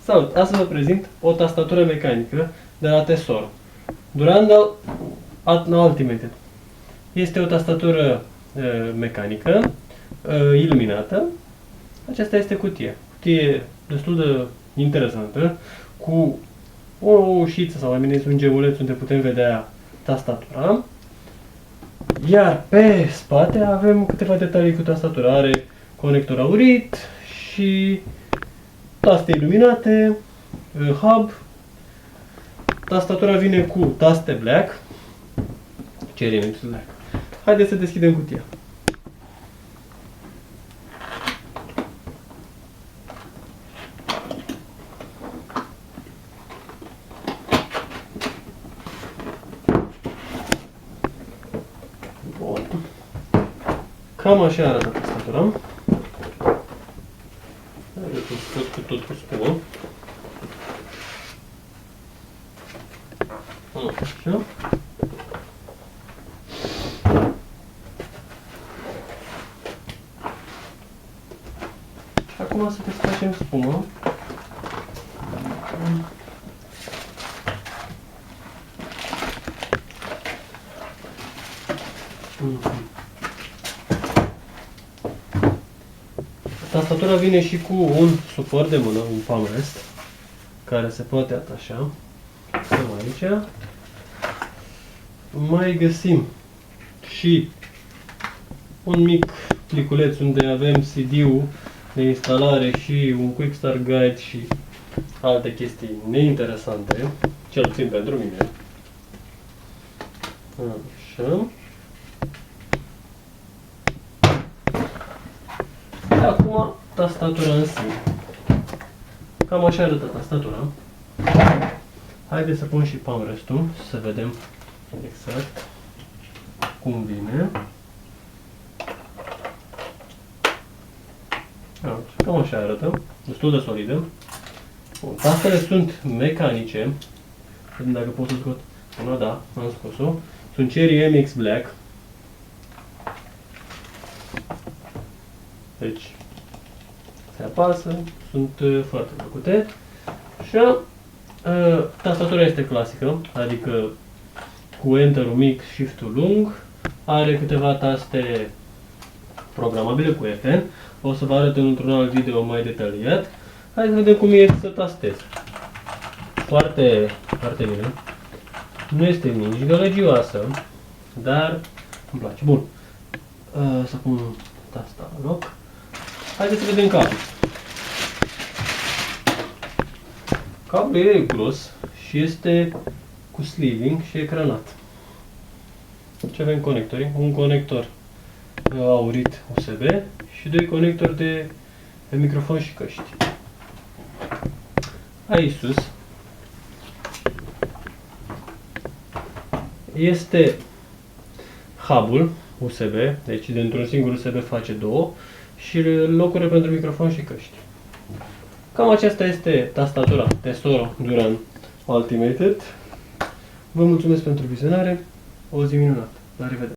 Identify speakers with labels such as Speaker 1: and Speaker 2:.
Speaker 1: Salut! Astăzi vă prezint o tastatură mecanică de la Tesoro. Durandal Ultimate. Este o tastatură mecanică, iluminată. Aceasta este cutie. Cutie destul de interesantă, cu o ușiță sau mai bine un gemuleț unde putem vedea tastatura. Iar pe spate avem câteva detalii cu tastatura. Are conector aurit și taste iluminate, hub. Tastatura vine cu taste black. Ceramic black. Haideți să deschidem cutia. Bun. Cam așa arată tastatura. Haideți să scot cu tot cu spumă. Așa. Și acum să desfacem spumă. Tastatura vine și cu un suport de mână, un palm rest, care se poate atașa. Aici. Mai găsim și un mic pliculeț unde avem CD-ul de instalare și un Quick Start Guide și alte chestii neinteresante, cel puțin pentru mine. Așa. Acum tastatura în sine. Cam așa arată tastatura. Haideți să pun și palm rest-ul, să vedem exact cum vine. Cam așa arată, destul de solidă. Bun, tastele sunt mecanice. Vedem dacă pot să scot. Una, da, am scos-o. Sunt Cherry MX Black. Deci, se apasă, sunt foarte plăcute. Și tastatura este clasică, adică cu Enter-ul mic, Shift-ul lung. Are câteva taste programabile cu FN. O să vă arăt într-un alt video mai detaliat. Hai să vedem cum e să tastez. Foarte, foarte bine. Nu este nici gălăgioasă, dar îmi place. Bun. Să pun tasta la loc. Haideți să vedem cablul. Cablul e gros și este cu sleeving și ecranat. Ce avem conectori? Un conector aurit USB și doi conectori de microfon și căști. Aici sus este hub-ul USB, deci dintr-un singur USB face două și locurile pentru microfon și căști. Cam aceasta este tastatura Tesoro Duran Ultimate. Vă mulțumesc pentru vizionare. O zi minunată. La revedere!